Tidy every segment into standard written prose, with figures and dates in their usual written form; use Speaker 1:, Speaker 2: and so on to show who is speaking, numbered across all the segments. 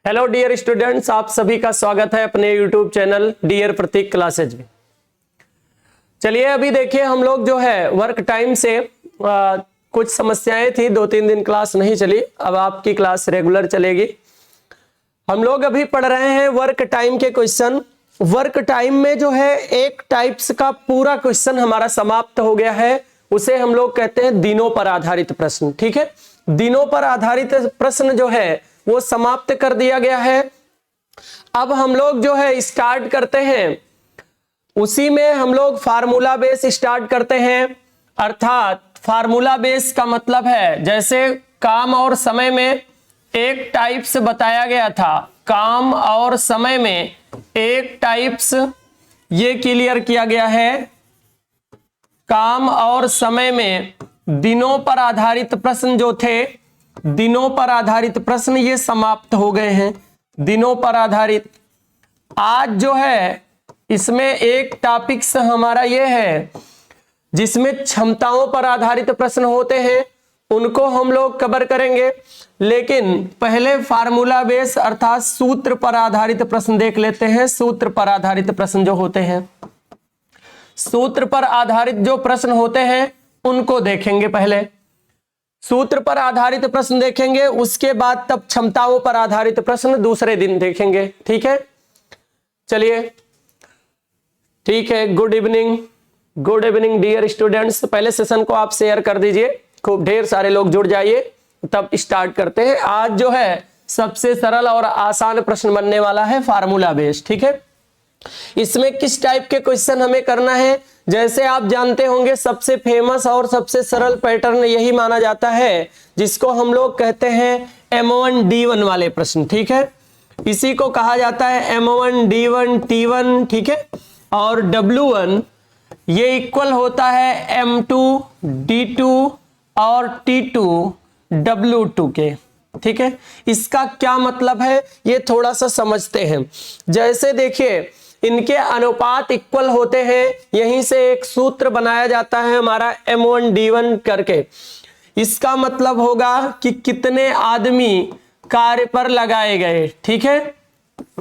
Speaker 1: Hello dear students, आप सभी का स्वागत है अपने यूट्यूब चैनल डियर प्रतीक क्लासेज में। चलिए अभी देखिए, हम लोग जो है वर्क टाइम से कुछ समस्याएं थी, 2-3 दिन क्लास नहीं चली, अब आपकी क्लास रेगुलर चलेगी। हम लोग अभी पढ़ रहे हैं वर्क टाइम के क्वेश्चन। वर्क टाइम में जो है एक टाइप्स का पूरा क्वेश्चन हमारा समाप्त हो गया है, उसे हम लोग कहते हैं दिनों पर आधारित प्रश्न। ठीक है, दिनों पर आधारित प्रश्न जो है वो समाप्त कर दिया गया है। अब हम लोग जो है स्टार्ट करते हैं, उसी में हम लोग फार्मूला बेस स्टार्ट करते हैं। अर्थात फार्मूला बेस का मतलब है, जैसे काम और समय में एक टाइप्स बताया गया था, काम और समय में एक टाइप्स ये क्लियर किया गया है। काम और समय में दिनों पर आधारित प्रश्न जो थे, दिनों पर आधारित प्रश्न ये समाप्त हो गए हैं। दिनों पर आधारित आज जो है इसमें एक टॉपिक्स हमारा ये है जिसमें क्षमताओं पर आधारित प्रश्न होते हैं, उनको हम लोग कवर करेंगे। लेकिन पहले फार्मूला बेस अर्थात सूत्र पर आधारित प्रश्न देख लेते हैं। सूत्र पर आधारित प्रश्न जो होते हैं, सूत्र पर आधारित जो प्रश्न होते हैं उनको देखेंगे। पहले सूत्र पर आधारित प्रश्न देखेंगे, उसके बाद तब क्षमताओं पर आधारित प्रश्न दूसरे दिन देखेंगे। ठीक है, चलिए ठीक है। Good evening dear students. पहले सेशन को आप शेयर कर दीजिए, खूब ढेर सारे लोग जुड़ जाइए, तब स्टार्ट करते हैं। आज जो है सबसे सरल और आसान प्रश्न बनने वाला है फार्मूला बेस। ठीक है, इसमें किस टाइप के क्वेश्चन हमें करना है, जैसे आप जानते होंगे सबसे फेमस और सबसे सरल पैटर्न यही माना जाता है, जिसको हम लोग कहते हैं M1 D1 वाले प्रश्न। ठीक है, इसी को कहा जाता है M1 D1 T1। ठीक है, और W1 ये इक्वल होता है M2 D2 और T2 W2 के। ठीक है, इसका क्या मतलब है ये थोड़ा सा समझते हैं। जैसे देखिए, इनके अनुपात इक्वल होते हैं, यहीं से एक सूत्र बनाया जाता है हमारा M1 D1 करके। इसका मतलब होगा कि कितने आदमी कार्य पर लगाए गए। ठीक है,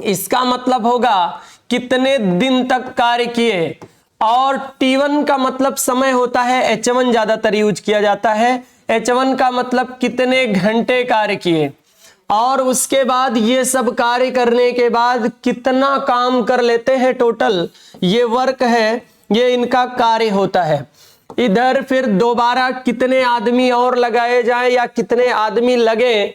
Speaker 1: इसका मतलब होगा कितने दिन तक कार्य किए। और T1 का मतलब समय होता है, H1 ज्यादातर यूज किया जाता है। H1 का मतलब कितने घंटे कार्य किए, और उसके बाद ये सब कार्य करने के बाद कितना काम कर लेते हैं टोटल, ये वर्क है, ये इनका कार्य होता है। इधर फिर दोबारा कितने आदमी और लगाए जाए या कितने आदमी लगे,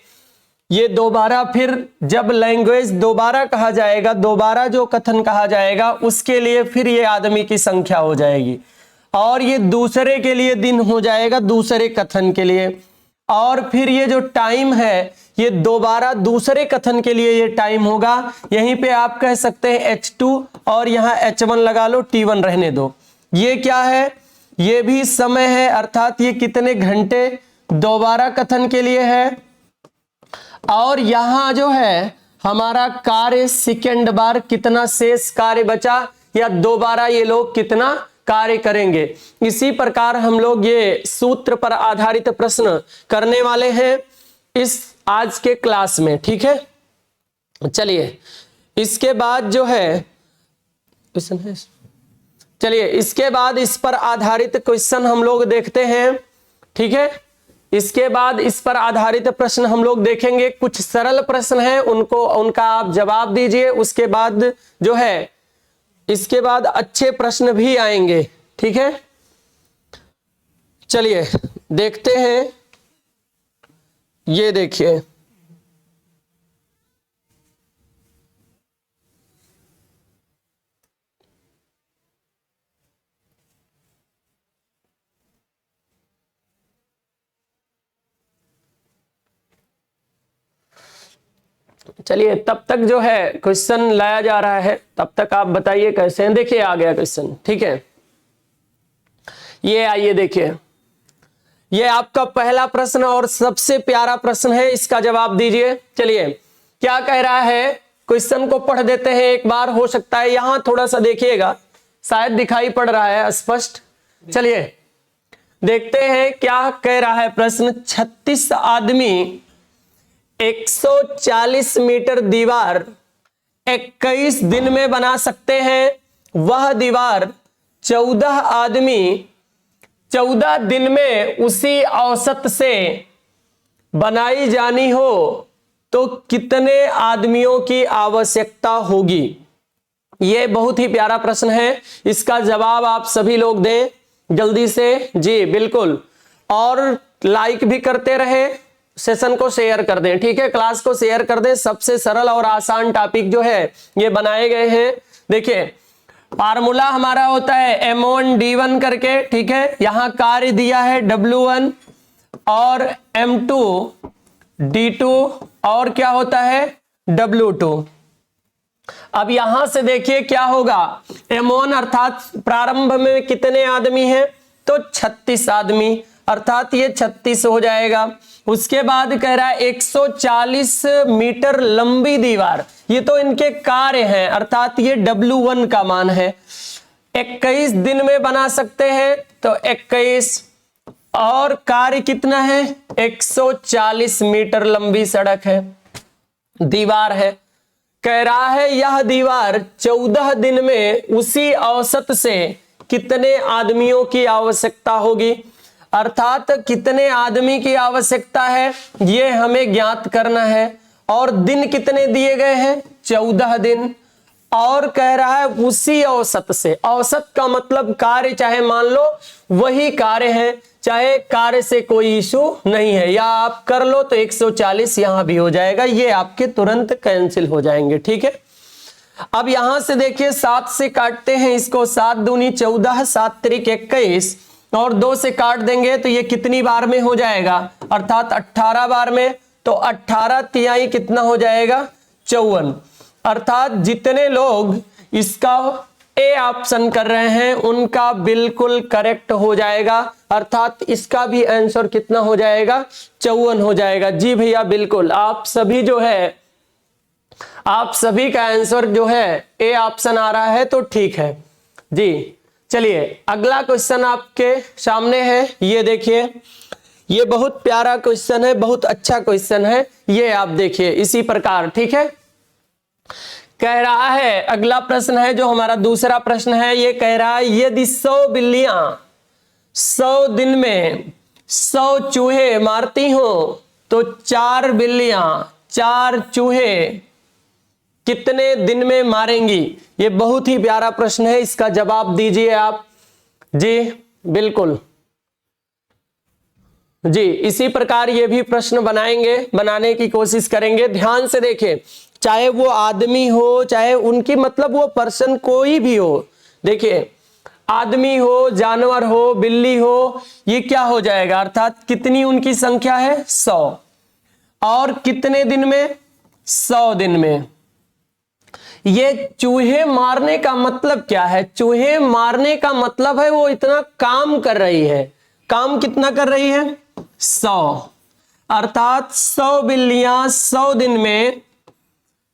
Speaker 1: ये दोबारा फिर जब लैंग्वेज दोबारा कहा जाएगा, दोबारा जो कथन कहा जाएगा उसके लिए फिर ये आदमी की संख्या हो जाएगी, और ये दूसरे के लिए दिन हो जाएगा, दूसरे कथन के लिए। और फिर ये जो टाइम है ये दोबारा दूसरे कथन के लिए ये टाइम होगा। यहीं पे आप कह सकते हैं H2 और यहाँ H1 लगा लो, T1 रहने दो। ये क्या है, ये भी समय है, अर्थात ये कितने घंटे दोबारा कथन के लिए है। और यहाँ जो है हमारा कार्य सेकेंड बार कितना शेष कार्य बचा, या दोबारा ये लोग कितना कार्य करेंगे। इसी प्रकार हम लोग ये सूत्र पर आधारित प्रश्न करने वाले हैं इस आज के क्लास में। ठीक है, चलिए इसके बाद जो है क्वेश्चन है, चलिए इसके बाद इस पर आधारित क्वेश्चन हम लोग देखते हैं। ठीक है, इसके बाद इस पर आधारित प्रश्न हम लोग देखेंगे। कुछ सरल प्रश्न हैं, उनका आप जवाब दीजिए। उसके बाद जो है इसके बाद अच्छे प्रश्न भी आएंगे। ठीक है, चलिए देखते हैं। ये देखिए, चलिए तब तक जो है क्वेश्चन लाया जा रहा है, तब तक आप बताइए कैसे हैं। देखिए आ गया क्वेश्चन। ठीक है, ये आइए देखिए, ये आपका पहला प्रश्न और सबसे प्यारा प्रश्न है, इसका जवाब दीजिए। चलिए क्या कह रहा है, क्वेश्चन को पढ़ देते हैं एक बार, हो सकता है यहां थोड़ा सा देखिएगा, शायद दिखाई पड़ रहा है स्पष्ट। चलिए देखते हैं क्या कह रहा है प्रश्न। 36 आदमी 140 मीटर दीवार 21 दिन में बना सकते हैं, वह दीवार 14 आदमी 14 दिन में उसी औसत से बनाई जानी हो तो कितने आदमियों की आवश्यकता होगी। यह बहुत ही प्यारा प्रश्न है, इसका जवाब आप सभी लोग दें जल्दी से। जी बिल्कुल, और लाइक भी करते रहे, सेशन को शेयर कर दें, ठीक है, क्लास को शेयर कर दें। सबसे सरल और आसान टॉपिक जो है ये बनाए गए हैं। देखिए फार्मूला हमारा होता है M1D1 करके, ठीक है, यहां कार्य दिया है W1 और M2D2 और क्या होता है W2। अब यहां से देखिए क्या होगा, M1 अर्थात प्रारंभ में कितने आदमी हैं, तो 36 आदमी, अर्थात ये 36 हो जाएगा। उसके बाद कह रहा है 140 मीटर लंबी दीवार, ये तो इनके कार्य हैं, अर्थात ये W1 का मान है। 21 दिन में बना सकते हैं तो 21, और कार्य कितना है 140 मीटर लंबी सड़क है, दीवार है। कह रहा है यह दीवार 14 दिन में उसी औसत से कितने आदमियों की आवश्यकता होगी, अर्थात कितने आदमी की आवश्यकता है ये हमें ज्ञात करना है। और दिन कितने दिए गए हैं 14 दिन, और कह रहा है उसी औसत से। औसत का मतलब कार्य चाहे मान लो वही कार्य है, चाहे कार्य से कोई इशू नहीं है, या आप कर लो तो 140 यहां भी हो जाएगा, ये आपके तुरंत कैंसिल हो जाएंगे, ठीक है। अब यहां से देखिए 7 से काटते हैं इसको, 7 दूनी 14, 7 त्रिक 21, और 2 से काट देंगे तो ये कितनी बार में हो जाएगा, अर्थात 18 बार में। तो 18 तिहाई कितना हो जाएगा 54, अर्थात जितने लोग इसका ए ऑप्शन कर रहे हैं उनका बिल्कुल करेक्ट हो जाएगा, अर्थात इसका भी आंसर कितना हो जाएगा 54 हो जाएगा। जी भैया बिल्कुल, आप सभी जो है, आप सभी का आंसर जो है ए ऑप्शन आ रहा है तो ठीक है जी। चलिए अगला क्वेश्चन आपके सामने है, ये देखिए, ये बहुत प्यारा क्वेश्चन है, बहुत अच्छा क्वेश्चन है, ये आप देखिए इसी प्रकार, ठीक है। कह रहा है अगला प्रश्न है जो हमारा दूसरा प्रश्न है, ये कह रहा है यदि 100 बिल्लियां 100 दिन में 100 चूहे मारती हो तो 4 बिल्लियां 4 चूहे कितने दिन में मारेंगी। ये बहुत ही प्यारा प्रश्न है, इसका जवाब दीजिए आप। जी बिल्कुल जी, इसी प्रकार ये भी प्रश्न बनाएंगे, बनाने की कोशिश करेंगे। ध्यान से देखें, चाहे वो आदमी हो, चाहे उनकी मतलब वो पर्सन कोई भी हो, देखिए आदमी हो, जानवर हो, बिल्ली हो, ये क्या हो जाएगा, अर्थात कितनी उनकी संख्या है 100, और कितने दिन में 100 दिन में। ये चूहे मारने का मतलब क्या है, चूहे मारने का मतलब है वो इतना काम कर रही है, काम कितना कर रही है 100, अर्थात 100 बिल्लियां 100 दिन में,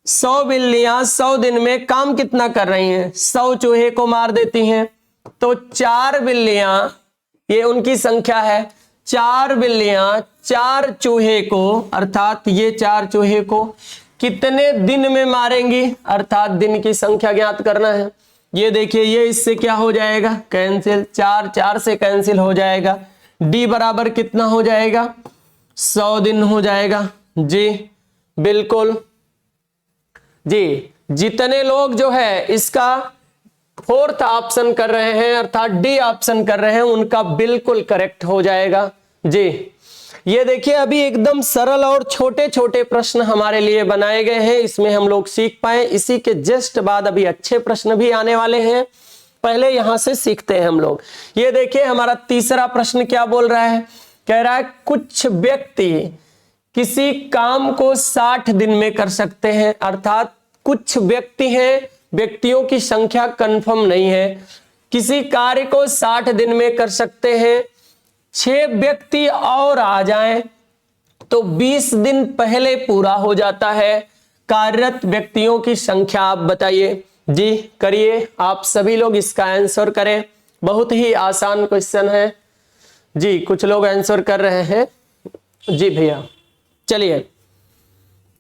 Speaker 1: 100 बिल्लियां 100 दिन में काम कितना कर रही हैं, 100 चूहे को मार देती हैं। तो 4 बिल्लियां, ये उनकी संख्या है, 4 बिल्लियां 4 चूहे को, अर्थात ये 4 चूहे को कितने दिन में मारेंगी, अर्थात दिन की संख्या ज्ञात करना है। ये देखिए ये इससे क्या हो जाएगा कैंसिल, 4 4 से कैंसिल हो जाएगा, डी बराबर कितना हो जाएगा 100 दिन हो जाएगा। जी बिल्कुल जी, जितने लोग जो है इसका 4th ऑप्शन कर रहे हैं, अर्थात डी ऑप्शन कर रहे हैं, उनका बिल्कुल करेक्ट हो जाएगा। जी ये देखिए अभी एकदम सरल और छोटे छोटे प्रश्न हमारे लिए बनाए गए हैं, इसमें हम लोग सीख पाए। इसी के जस्ट बाद अभी अच्छे प्रश्न भी आने वाले हैं, पहले यहां से सीखते हैं हम लोग। ये देखिए हमारा तीसरा प्रश्न क्या बोल रहा है, कह रहा है कुछ व्यक्ति किसी काम को 60 दिन में कर सकते हैं, अर्थात कुछ व्यक्ति हैं, व्यक्तियों की संख्या कंफर्म नहीं है, किसी कार्य को 60 दिन में कर सकते हैं। 6 व्यक्ति और आ जाएं तो 20 दिन पहले पूरा हो जाता है। कार्यरत व्यक्तियों की संख्या आप बताइए। जी करिए, आप सभी लोग इसका आंसर करें, बहुत ही आसान क्वेश्चन है। जी कुछ लोग आंसर कर रहे हैं। जी भैया चलिए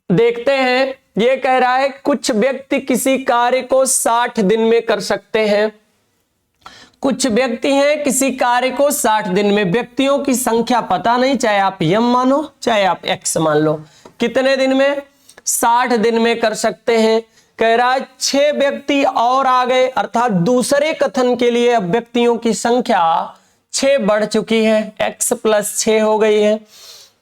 Speaker 1: देखते हैं, ये कह रहा है कुछ व्यक्ति किसी कार्य को 60 दिन में कर सकते हैं। कुछ व्यक्ति हैं किसी कार्य को 60 दिन में, व्यक्तियों की संख्या पता नहीं, चाहे आप यम मानो चाहे आप एक्स मान लो, कितने दिन में? 60 दिन में कर सकते हैं। कह रहा है 6 व्यक्ति और आ गए, अर्थात दूसरे कथन के लिए अब व्यक्तियों की संख्या 6 बढ़ चुकी है, x + 6 हो गई है।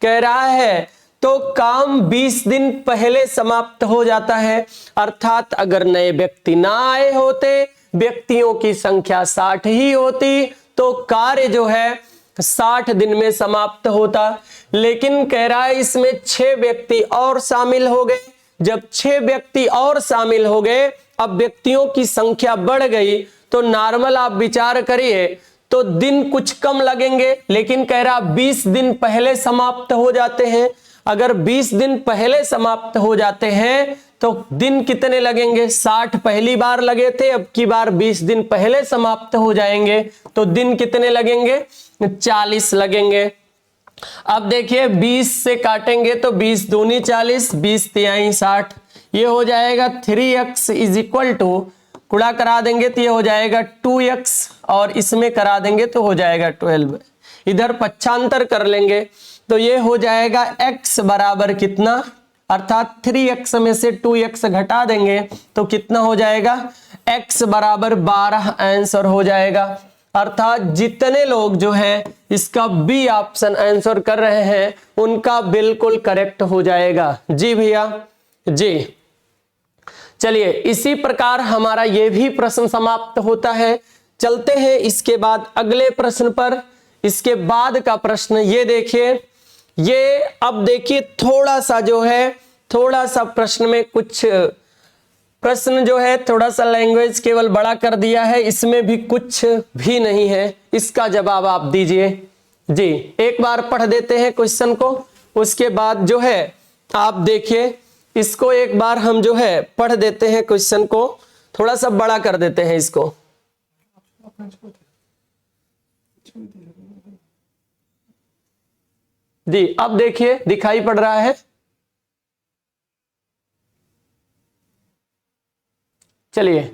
Speaker 1: कह रहा है तो काम 20 दिन पहले समाप्त हो जाता है, अर्थात अगर नए व्यक्ति ना आए होते, व्यक्तियों की संख्या 60 ही होती, तो कार्य जो है 60 दिन में समाप्त होता। लेकिन कह रहा है इसमें 6 व्यक्ति और शामिल हो गए। जब 6 व्यक्ति और शामिल हो गए, अब व्यक्तियों की संख्या बढ़ गई, तो नॉर्मल आप विचार करिए तो दिन कुछ कम लगेंगे, लेकिन कह रहा 20 दिन पहले समाप्त हो जाते हैं। अगर 20 दिन पहले समाप्त हो जाते हैं तो दिन कितने लगेंगे? 60 पहली बार लगे थे, अब की बार 20 दिन पहले समाप्त हो जाएंगे, तो दिन कितने लगेंगे? 40 लगेंगे। अब देखिए 20 से काटेंगे तो 20 दूनी 40, 20 तिहाई 60, ये हो जाएगा 3x = गुणा करा देंगे तो ये हो जाएगा 2x, और इसमें करा देंगे तो हो जाएगा 12। इधर पक्षांतर कर लेंगे तो ये हो जाएगा x बराबर कितना, अर्थात 3x में से 2x घटा देंगे तो कितना हो जाएगा? x बराबर 12 आंसर हो जाएगा। अर्थात जितने लोग जो है इसका बी ऑप्शन आंसर कर रहे हैं उनका बिल्कुल करेक्ट हो जाएगा। जी भैया जी। चलिए इसी प्रकार हमारा ये भी प्रश्न समाप्त होता है। चलते हैं इसके बाद अगले प्रश्न पर। इसके बाद का प्रश्न ये देखिए, ये अब देखिए थोड़ा सा जो है, थोड़ा सा प्रश्न में कुछ प्रश्न जो है थोड़ा सा लैंग्वेज केवल बड़ा कर दिया है, इसमें भी कुछ भी नहीं है, इसका जवाब आप दीजिए। जी एक बार पढ़ देते हैं क्वेश्चन को, उसके बाद जो है आप देखिए इसको एक बार हम जो है पढ़ देते हैं, क्वेश्चन को थोड़ा सा बड़ा कर देते हैं इसको। जी अब देखिए दिखाई पड़ रहा है। चलिए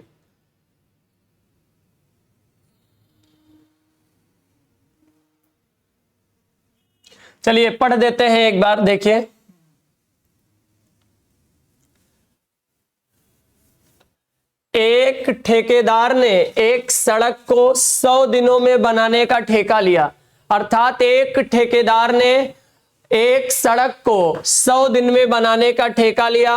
Speaker 1: चलिए पढ़ देते हैं एक बार, देखिए। एक ठेकेदार ने एक सड़क को 100 दिनों में बनाने का ठेका लिया, अर्थात एक ठेकेदार ने एक सड़क को 100 दिन में बनाने का ठेका लिया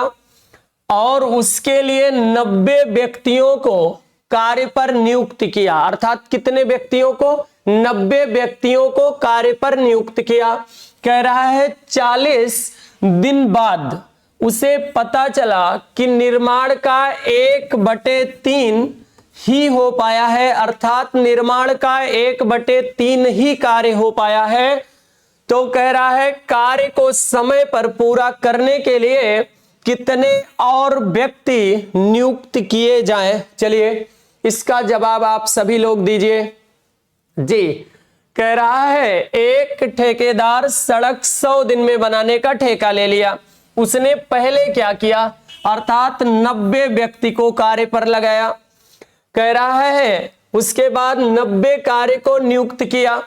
Speaker 1: और उसके लिए 90 व्यक्तियों को कार्य पर नियुक्त किया। अर्थात कितने व्यक्तियों को? 90 व्यक्तियों को कार्य पर नियुक्त किया। कह रहा है 40 दिन बाद उसे पता चला कि निर्माण का 1/3 ही हो पाया है, अर्थात निर्माण का 1/3 ही कार्य हो पाया है। तो कह रहा है कार्य को समय पर पूरा करने के लिए कितने और व्यक्ति नियुक्त किए जाएं? चलिए इसका जवाब आप सभी लोग दीजिए। जी कह रहा है एक ठेकेदार सड़क 100 दिन में बनाने का ठेका ले लिया। उसने पहले क्या किया? अर्थात 90 व्यक्ति को कार्य पर लगाया। कह रहा है उसके बाद 90 कार्य को नियुक्त किया।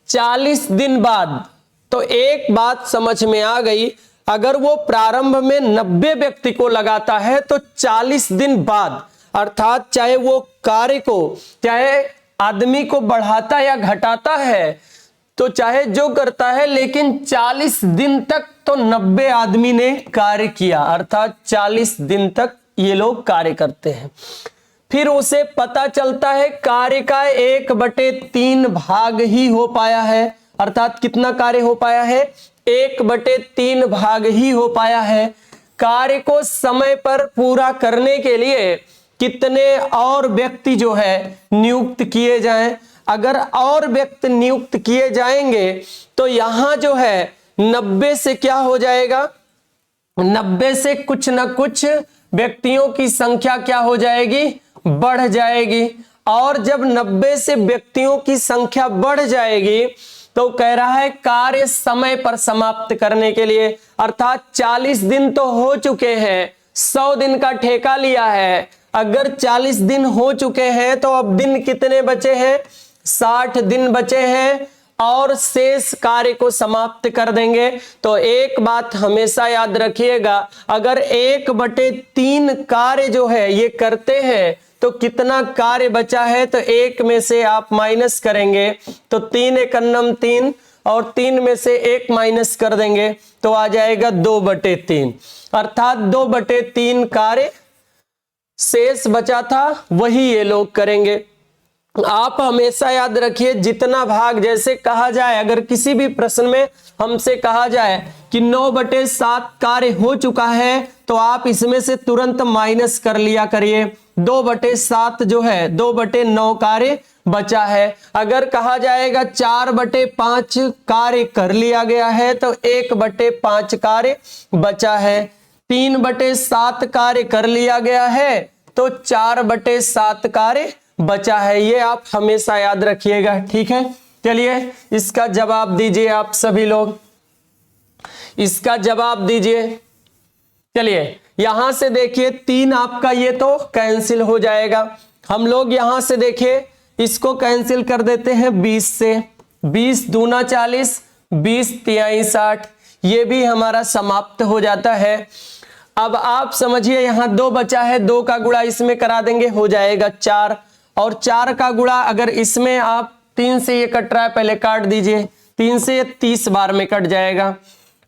Speaker 1: 40 दिन बाद तो एक बात समझ में आ गई, अगर वो प्रारंभ में 90 व्यक्ति को लगाता है तो 40 दिन बाद, अर्थात चाहे वो कार्य को, चाहे आदमी को बढ़ाता या घटाता है, तो चाहे जो करता है, लेकिन 40 दिन तक तो 90 आदमी ने कार्य किया, अर्थात 40 दिन तक ये लोग कार्य करते हैं। फिर उसे पता चलता है कार्य का 1/3 भाग ही हो पाया है, अर्थात कितना कार्य हो पाया है? 1/3 भाग ही हो पाया है। कार्य को समय पर पूरा करने के लिए कितने और व्यक्ति जो है नियुक्त किए जाएं? अगर और व्यक्ति नियुक्त किए जाएंगे तो यहां जो है 90 से क्या हो जाएगा? 90 से कुछ ना कुछ व्यक्तियों की संख्या क्या हो जाएगी? बढ़ जाएगी। और जब 90 से व्यक्तियों की संख्या बढ़ जाएगी तो कह रहा है कार्य समय पर समाप्त करने के लिए, अर्थात 40 दिन तो हो चुके हैं, 100 दिन का ठेका लिया है। अगर 40 दिन हो चुके हैं तो अब दिन कितने बचे हैं, 60 दिन बचे हैं और शेष कार्य को समाप्त कर देंगे। तो एक बात हमेशा याद रखिएगा, अगर 1/3 कार्य जो है ये करते हैं तो कितना कार्य बचा है, तो 1 में से आप माइनस करेंगे तो 3 × 9 3 और 3 में से 1 माइनस कर देंगे तो आ जाएगा 2/3, अर्थात 2/3 कार्य शेष बचा था वही ये लोग करेंगे। आप हमेशा याद रखिए, जितना भाग, जैसे कहा जाए, अगर किसी भी प्रश्न में हमसे कहा जाए कि 9/7 कार्य हो चुका है तो आप इसमें से तुरंत माइनस कर लिया करिए। 2/7 जो है 2/9 कार्य बचा है। अगर कहा जाएगा 4/5 कार्य कर लिया गया है तो 1/5 कार्य बचा है। 3/7 कार्य कर लिया गया है तो 4/7 कार्य बचा है। ये आप हमेशा याद रखिएगा, ठीक है। चलिए इसका जवाब दीजिए, आप सभी लोग इसका जवाब दीजिए। चलिए यहां से देखिए 3 आपका ये तो कैंसिल हो जाएगा। हम लोग यहां से देखिए इसको कैंसिल कर देते हैं 20 से। 20 दूना 40, 20 तिहाई 60, ये भी हमारा समाप्त हो जाता है। अब आप समझिए यहाँ 2 बचा है, 2 का गुणा इसमें करा देंगे, हो जाएगा 4, और 4 का गुणा अगर इसमें आप 3 से ये कट रहा है, पहले काट दीजिए, 3 से 30 बार में कट जाएगा।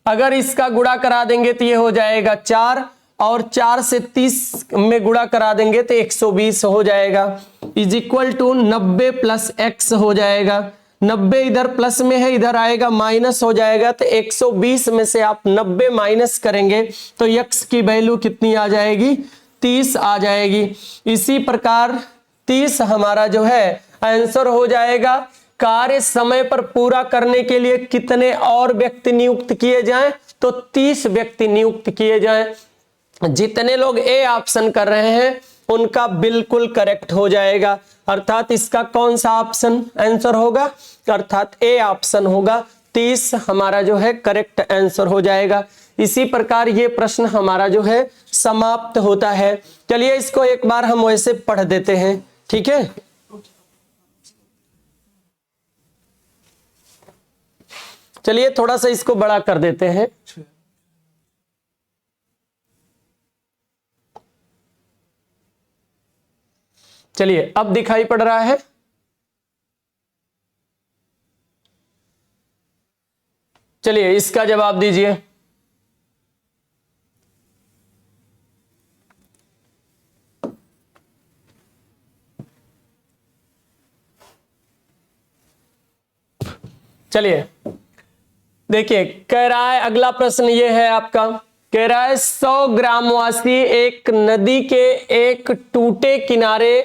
Speaker 1: अगर इसका गुणा करा देंगे तो ये हो जाएगा 4, और 4 से 30 में गुणा करा देंगे तो 120 हो जाएगा, इज इक्वल टू 90 + x हो जाएगा। 90 इधर प्लस में है, इधर आएगा माइनस हो जाएगा, तो 120 में से आप 90 माइनस करेंगे तो x की वैल्यू कितनी आ जाएगी, 30 आ जाएगी। इसी प्रकार 30 हमारा जो है आंसर हो जाएगा। कार्य समय पर पूरा करने के लिए कितने और व्यक्ति नियुक्त किए जाएं, तो 30 व्यक्ति नियुक्त किए जाएं। जितने लोग ए ऑप्शन कर रहे हैं उनका बिल्कुल करेक्ट हो जाएगा, अर्थात इसका कौन सा ऑप्शन आंसर होगा, अर्थात ए ऑप्शन होगा। 30 हमारा जो है करेक्ट आंसर हो जाएगा। इसी प्रकार ये प्रश्न हमारा जो है समाप्त होता है। चलिए इसको एक बार हम वैसे पढ़ देते हैं, ठीक है। चलिए थोड़ा सा इसको बड़ा कर देते हैं। चलिए अब दिखाई पड़ रहा है। चलिए इसका जवाब दीजिए। चलिए देखिए, कह रहा है अगला प्रश्न ये है आपका, कह रहा है 100 ग्रामवासी एक नदी के एक टूटे किनारे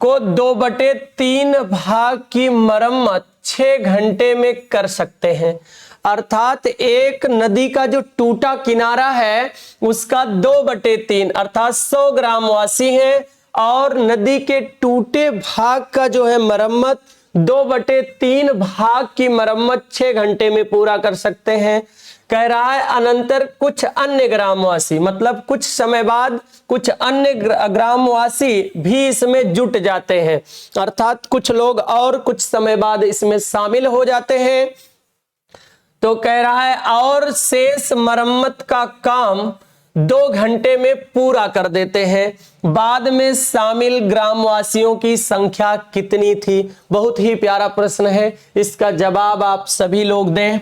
Speaker 1: को 2/3 भाग की मरम्मत 6 घंटे में कर सकते हैं। अर्थात एक नदी का जो टूटा किनारा है उसका 2/3 अर्थात 100 ग्रामवासी हैं और नदी के टूटे भाग का जो है मरम्मत 2/3 भाग की मरम्मत 6 घंटे में पूरा कर सकते हैं। कह रहा है अनंतर कुछ अन्य ग्रामवासी, मतलब कुछ समय बाद कुछ अन्य ग्रामवासी भी इसमें जुट जाते हैं, अर्थात कुछ लोग और कुछ समय बाद इसमें शामिल हो जाते हैं। तो कह रहा है और शेष मरम्मत का काम 2 घंटे में पूरा कर देते हैं। बाद में शामिल ग्रामवासियों की संख्या कितनी थी? बहुत ही प्यारा प्रश्न है, इसका जवाब आप सभी लोग दें।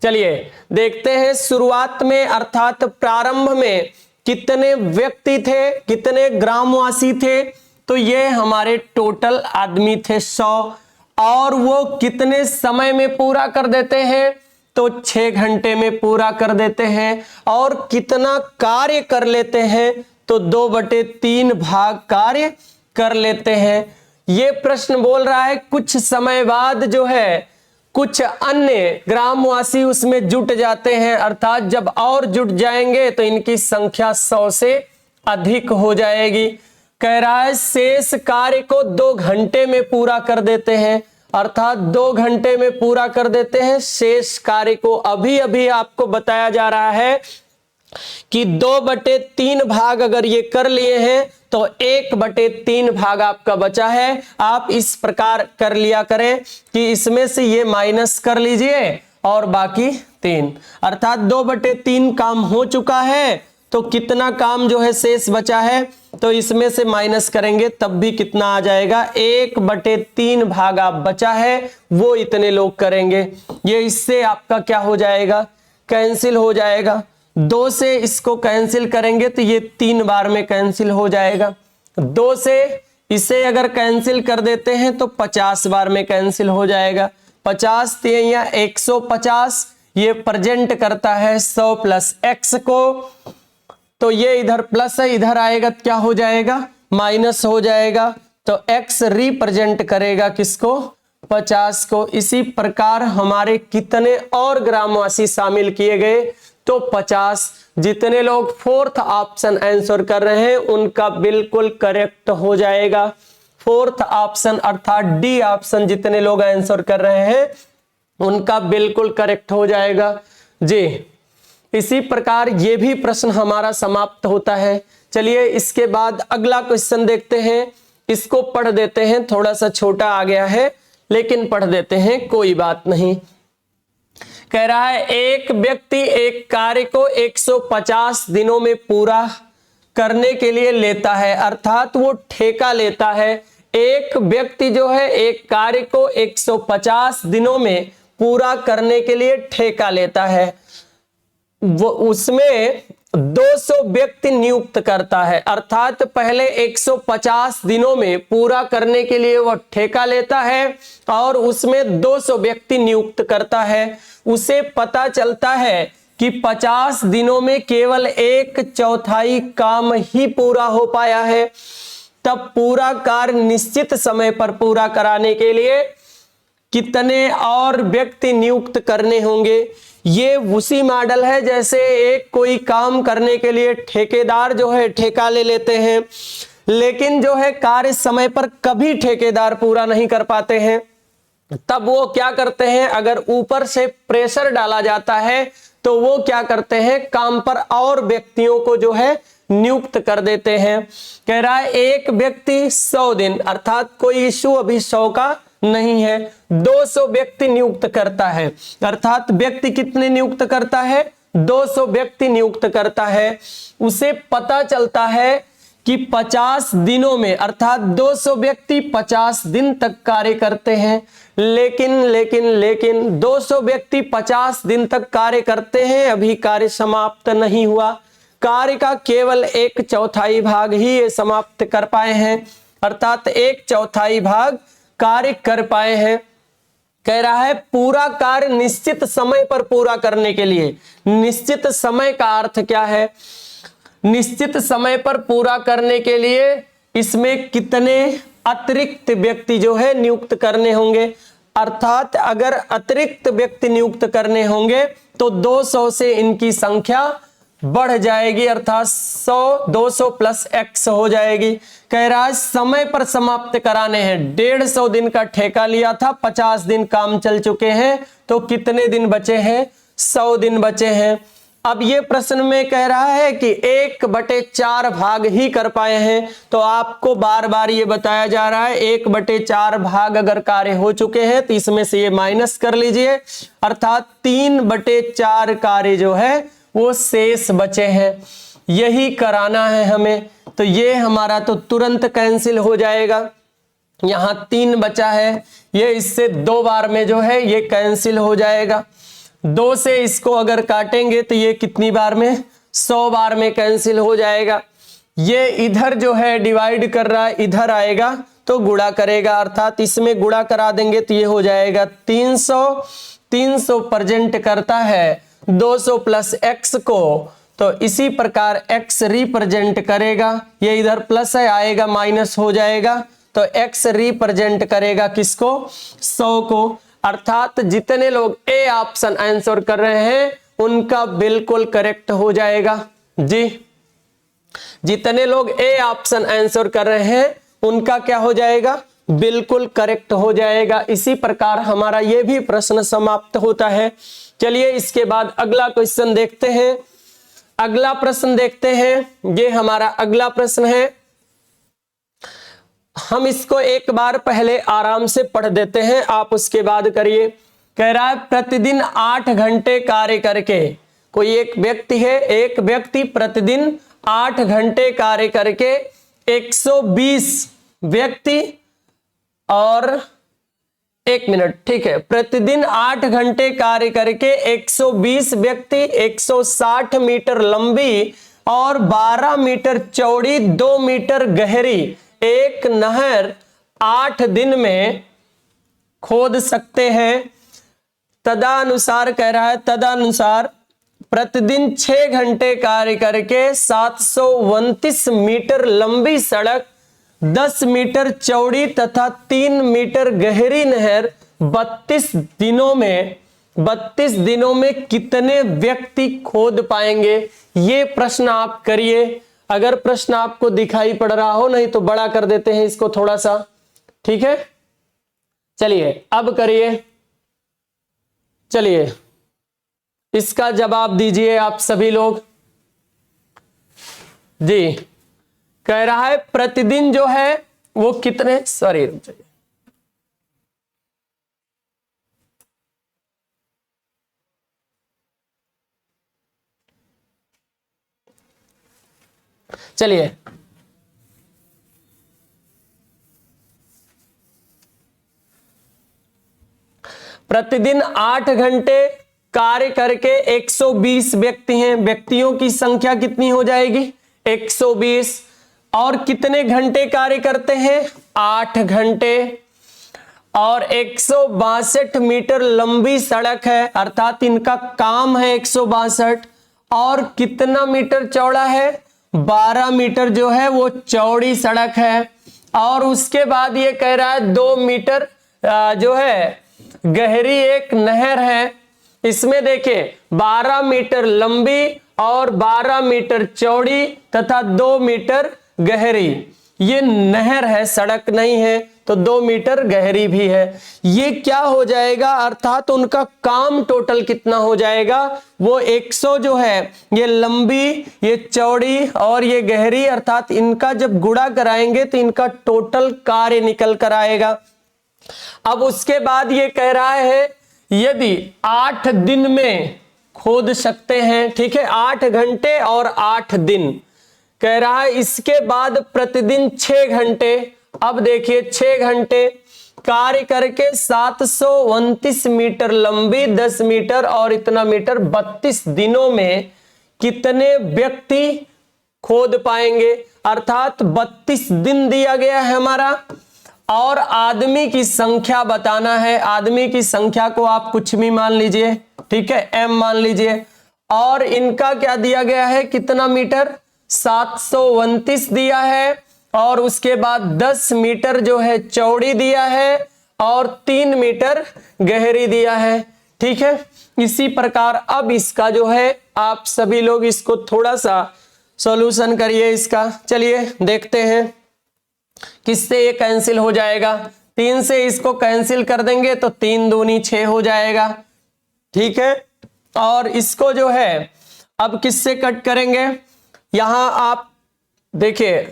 Speaker 1: चलिए देखते हैं शुरुआत में अर्थात प्रारंभ में कितने व्यक्ति थे, कितने ग्रामवासी थे। तो ये हमारे टोटल आदमी थे 100, और वो कितने समय में पूरा कर देते हैं, तो 6 घंटे में पूरा कर देते हैं। और कितना कार्य कर लेते हैं, तो 2/3 भाग कार्य कर लेते हैं। ये प्रश्न बोल रहा है कुछ समय बाद जो है कुछ अन्य ग्रामवासी उसमें जुट जाते हैं, अर्थात जब और जुट जाएंगे तो इनकी संख्या 100 से अधिक हो जाएगी। कह रहा है शेष कार्य को 2 घंटे में पूरा कर देते हैं, अर्थात 2 घंटे में पूरा कर देते हैं शेष कार्य को। अभी अभी आपको बताया जा रहा है कि 2/3 भाग अगर ये कर लिए हैं तो 1/3 भाग आपका बचा है। आप इस प्रकार कर लिया करें कि इसमें से ये माइनस कर लीजिए और बाकी 3, अर्थात 2/3 काम हो चुका है। तो कितना काम जो है शेष बचा है, तो इसमें से माइनस करेंगे तब भी कितना आ जाएगा, 1/3 भाग आप बचा है वो इतने लोग करेंगे। ये इससे आपका क्या हो जाएगा, कैंसिल हो जाएगा। 2 से इसको कैंसिल करेंगे तो ये 3 बार में कैंसिल हो जाएगा। 2 से इसे अगर कैंसिल कर देते हैं तो 50 बार में कैंसिल हो जाएगा। 50 या 150, ये प्रेजेंट करता है 100 प्लस x को, तो ये इधर प्लस है, इधर आएगा क्या हो जाएगा, माइनस हो जाएगा। तो x रिप्रेजेंट करेगा किसको, 50 को। इसी प्रकार हमारे कितने और ग्रामवासी शामिल किए गए, तो 50। जितने लोग 4th ऑप्शन आंसर कर रहे हैं उनका बिल्कुल करेक्ट हो जाएगा। 4th ऑप्शन अर्थात डी ऑप्शन जितने लोग आंसर कर रहे हैं उनका बिल्कुल करेक्ट हो जाएगा जी। इसी प्रकार ये भी प्रश्न हमारा समाप्त होता है। चलिए इसके बाद अगला क्वेश्चन देखते हैं। इसको पढ़ देते हैं, थोड़ा सा छोटा आ गया है लेकिन पढ़ देते हैं, कोई बात नहीं। कह रहा है एक व्यक्ति एक कार्य को 150 दिनों में पूरा करने के लिए लेता है, अर्थात वो ठेका लेता है। एक व्यक्ति जो है एक कार्य को 150 दिनों में पूरा करने के लिए ठेका लेता है, वो उसमें 200 व्यक्ति नियुक्त करता है, अर्थात पहले 150 दिनों में पूरा करने के लिए वह ठेका लेता है और उसमें 200 व्यक्ति नियुक्त करता है। उसे पता चलता है कि 50 दिनों में केवल 1/4 काम ही पूरा हो पाया है। तब पूरा कार्य निश्चित समय पर पूरा कराने के लिए कितने और व्यक्ति नियुक्त करने होंगे। ये उसी मॉडल है जैसे एक कोई काम करने के लिए ठेकेदार जो है ठेका ले लेते हैं, लेकिन जो है कार्य समय पर कभी ठेकेदार पूरा नहीं कर पाते हैं। तब वो क्या करते हैं, अगर ऊपर से प्रेशर डाला जाता है तो वो क्या करते हैं, काम पर और व्यक्तियों को जो है नियुक्त कर देते हैं। कह रहा है एक व्यक्ति 100 दिन, अर्थात कोई इशू अभी 100 का नहीं है, 200 व्यक्ति नियुक्त करता है, अर्थात व्यक्ति कितने नियुक्त करता है, 200 व्यक्ति नियुक्त करता है। उसे पता चलता है कि 50 दिनों में, अर्थात 200 व्यक्ति 50 दिन तक कार्य करते हैं, लेकिन 200 व्यक्ति 50 दिन तक कार्य करते हैं, अभी कार्य समाप्त नहीं हुआ। कार्य का केवल 1/4 भाग ही ये समाप्त कर पाए हैं, अर्थात 1/4 भाग कार्य कर पाए हैं। कह रहा है पूरा कार्य निश्चित समय पर पूरा करने के लिए, निश्चित समय का अर्थ क्या है, निश्चित समय पर पूरा करने के लिए इसमें कितने अतिरिक्त व्यक्ति जो है नियुक्त करने होंगे, अर्थात अगर अतिरिक्त व्यक्ति नियुक्त करने होंगे तो 200 से इनकी संख्या बढ़ जाएगी, अर्थात 200 प्लस x हो जाएगी। कह रहा है समय पर समाप्त कराने हैं, 150 दिन का ठेका लिया था, 50 दिन काम चल चुके हैं, तो कितने दिन बचे हैं, 100 दिन बचे हैं। अब ये प्रश्न में कह रहा है कि 1/4 भाग ही कर पाए हैं, तो आपको बार बार ये बताया जा रहा है 1/4 भाग अगर कार्य हो चुके हैं तो इसमें से ये माइनस कर लीजिए, अर्थात 3/4 कार्य जो है वो शेष बचे हैं, यही कराना है हमें। तो ये हमारा तो तुरंत कैंसिल हो जाएगा, यहां 3 बचा है, ये इससे 2 बार में जो है ये कैंसिल हो जाएगा। 2 से इसको अगर काटेंगे तो ये कितनी बार में, 100 बार में कैंसिल हो जाएगा। ये इधर जो है डिवाइड कर रहा है, इधर आएगा तो गुणा करेगा, अर्थात इसमें गुणा करा देंगे तो ये हो जाएगा 300 प्रेजेंट करता है 200 प्लस x को, तो इसी प्रकार x रिप्रेजेंट करेगा, ये इधर प्लस है आएगा माइनस हो जाएगा, तो x रिप्रेजेंट करेगा किसको, 100 को। अर्थात जितने लोग ए ऑप्शन आंसर कर रहे हैं उनका बिल्कुल करेक्ट हो जाएगा जी। जितने लोग ए ऑप्शन आंसर कर रहे हैं उनका क्या हो जाएगा, बिल्कुल करेक्ट हो जाएगा। इसी प्रकार हमारा ये भी प्रश्न समाप्त होता है। चलिए इसके बाद अगला क्वेश्चन देखते हैं। अगला प्रश्न देखते हैं, ये हमारा अगला प्रश्न है। हम इसको एक बार पहले आराम से पढ़ देते हैं, आप उसके बाद करिए। कह रहा है प्रतिदिन 8 घंटे कार्य करके, कोई एक व्यक्ति है, एक व्यक्ति प्रतिदिन 8 घंटे कार्य करके 120 व्यक्ति और 1 मिनट, ठीक है, प्रतिदिन 8 घंटे कार्य करके 120 व्यक्ति 160 मीटर लंबी और 12 मीटर चौड़ी 2 मीटर गहरी एक नहर 8 दिन में खोद सकते हैं। तदनुसार कह रहा है, तदनुसार प्रतिदिन 6 घंटे कार्य करके 729 मीटर लंबी सड़क, 10 मीटर चौड़ी तथा 3 मीटर गहरी नहर 32 दिनों में कितने व्यक्ति खोद पाएंगे? ये प्रश्न आप करिए। अगर प्रश्न आपको दिखाई पड़ रहा हो, नहीं तो बड़ा कर देते हैं इसको थोड़ा सा, ठीक है। चलिए अब करिए, चलिए इसका जवाब दीजिए आप सभी लोग। जी कह रहा है प्रतिदिन जो है वो कितने, सॉरी चलिए प्रतिदिन 8 घंटे कार्य करके 120 व्यक्ति हैं, व्यक्तियों की संख्या कितनी हो जाएगी? 120। और कितने घंटे कार्य करते हैं? 8 घंटे। और 162 मीटर लंबी सड़क है, अर्थात इनका काम है 162। और कितना मीटर चौड़ा है? 12 मीटर जो है वो चौड़ी सड़क है। और उसके बाद ये कह रहा है 2 मीटर जो है गहरी एक नहर है। इसमें देखिए 12 मीटर लंबी और 12 मीटर चौड़ी तथा 2 मीटर गहरी ये नहर है, सड़क नहीं है, तो 2 मीटर गहरी भी है। ये क्या हो जाएगा, अर्थात उनका काम टोटल कितना हो जाएगा? वो 100 जो है ये लंबी, ये चौड़ी और ये गहरी, अर्थात इनका जब गुणा कराएंगे तो इनका टोटल कार्य निकल कर आएगा। अब उसके बाद ये कह रहा है यदि 8 दिन में खोद सकते हैं, ठीक है, 8 घंटे और 8 दिन कह रहा है। इसके बाद प्रतिदिन 6 घंटे, अब देखिए 6 घंटे कार्य करके 729 मीटर लंबी, 10 मीटर और इतना मीटर 32 दिनों में कितने व्यक्ति खोद पाएंगे? अर्थात 32 दिन दिया गया है हमारा और आदमी की संख्या बताना है। आदमी की संख्या को आप कुछ भी मान लीजिए, ठीक है, m मान लीजिए। और इनका क्या दिया गया है, कितना मीटर? 729 दिया है। और उसके बाद 10 मीटर जो है चौड़ी दिया है और 3 मीटर गहरी दिया है, ठीक है। इसी प्रकार अब इसका जो है आप सभी लोग इसको थोड़ा सा सॉल्यूशन करिए इसका। चलिए देखते हैं किससे ये कैंसिल हो जाएगा। 3 से इसको कैंसिल कर देंगे तो 3 दूनी 6 हो जाएगा, ठीक है। और इसको जो है अब किससे कट करेंगे? यहां आप देखिए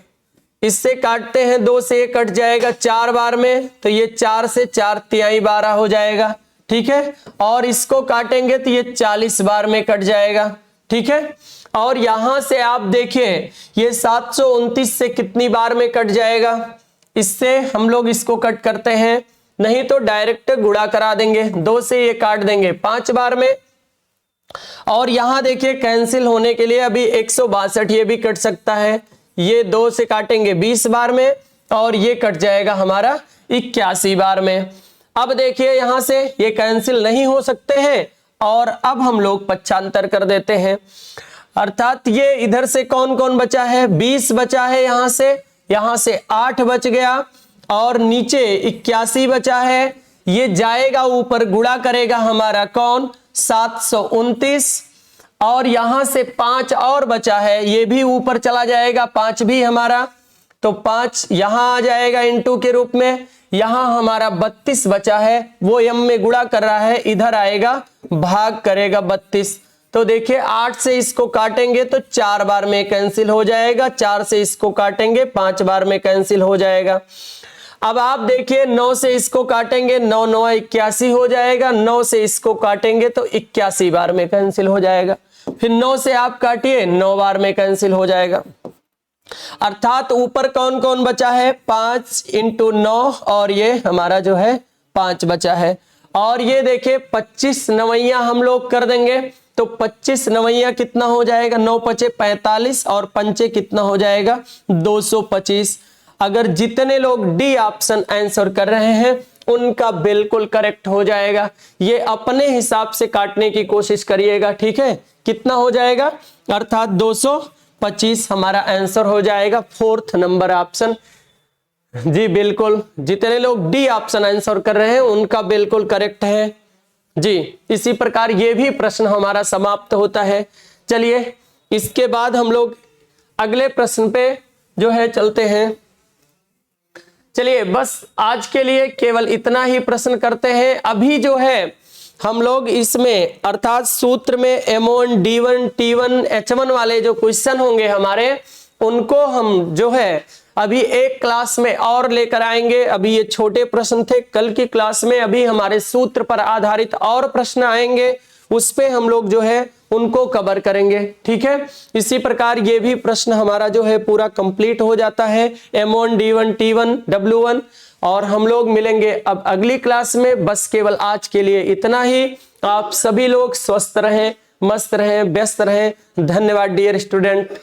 Speaker 1: इससे काटते हैं, 2 से ये कट जाएगा 4 बार में, तो ये 4 से 4 तिहाई 12 हो जाएगा, ठीक है। और इसको काटेंगे तो ये 40 बार में कट जाएगा, ठीक है। और यहां से आप देखिए ये 729 से कितनी बार में कट जाएगा? इससे हम लोग इसको कट करते हैं, नहीं तो डायरेक्ट गुणा करा देंगे। 2 से ये काट देंगे 5 बार में। और यहां देखिए कैंसिल होने के लिए अभी 162 ये भी कट सकता है, ये 2 से काटेंगे 20 बार में और ये कट जाएगा हमारा 81 बार में। अब देखिए यहां से ये कैंसिल नहीं हो सकते हैं और अब हम लोग पक्षांतर कर देते हैं, अर्थात ये इधर से कौन कौन बचा है? 20 बचा है, यहां से 8 बच गया और नीचे 81 बचा है। ये जाएगा ऊपर, गुणा करेगा हमारा कौन? 729। और यहां से 5 और बचा है, ये भी ऊपर चला जाएगा, 5 भी हमारा, तो 5 यहां आ जाएगा इनटू के रूप में। यहां हमारा 32 बचा है, वो m में गुणा कर रहा है, इधर आएगा भाग करेगा 32। तो देखिए 8 से इसको काटेंगे तो 4 बार में कैंसिल हो जाएगा, 4 से इसको काटेंगे 5 बार में कैंसिल हो जाएगा। अब आप देखिए 9 से इसको काटेंगे, 9 9 81 हो जाएगा, 9 से इसको काटेंगे तो 81 बार में कैंसिल हो जाएगा। फिर 9 से आप काटिए, 9 बार में कैंसिल हो जाएगा। अर्थात ऊपर कौन कौन बचा है, 5 × 9 और ये हमारा जो है 5 बचा है। और ये देखिए 25 नवैया हम लोग कर देंगे तो 25 नवैया कितना हो जाएगा, 9 पचे 45 और पंचे कितना हो जाएगा 225। अगर जितने लोग डी ऑप्शन आंसर कर रहे हैं उनका बिल्कुल करेक्ट हो जाएगा। ये अपने हिसाब से काटने की कोशिश करिएगा, ठीक है। कितना हो जाएगा, अर्थात 225 हमारा आंसर हो जाएगा, 4th नंबर ऑप्शन। जी बिल्कुल, जितने लोग डी ऑप्शन आंसर कर रहे हैं उनका बिल्कुल करेक्ट है जी। इसी प्रकार ये भी प्रश्न हमारा समाप्त होता है। चलिए इसके बाद हम लोग अगले प्रश्न पे जो है चलते हैं। चलिए बस आज के लिए केवल इतना ही प्रश्न करते हैं। अभी जो है हम लोग इसमें अर्थात सूत्र में M1 D1 T1 H1 वाले जो क्वेश्चन होंगे हमारे, उनको हम जो है अभी एक क्लास में और लेकर आएंगे। अभी ये छोटे प्रश्न थे, कल की क्लास में अभी हमारे सूत्र पर आधारित और प्रश्न आएंगे, उस पे हम लोग जो है उनको कवर करेंगे, ठीक है। इसी प्रकार ये भी प्रश्न हमारा जो है पूरा कंप्लीट हो जाता है, M1 D1 T1 W1। और हम लोग मिलेंगे अब अगली क्लास में। बस केवल आज के लिए इतना ही। आप सभी लोग स्वस्थ रहें, मस्त रहें, व्यस्त रहें। धन्यवाद डियर स्टूडेंट।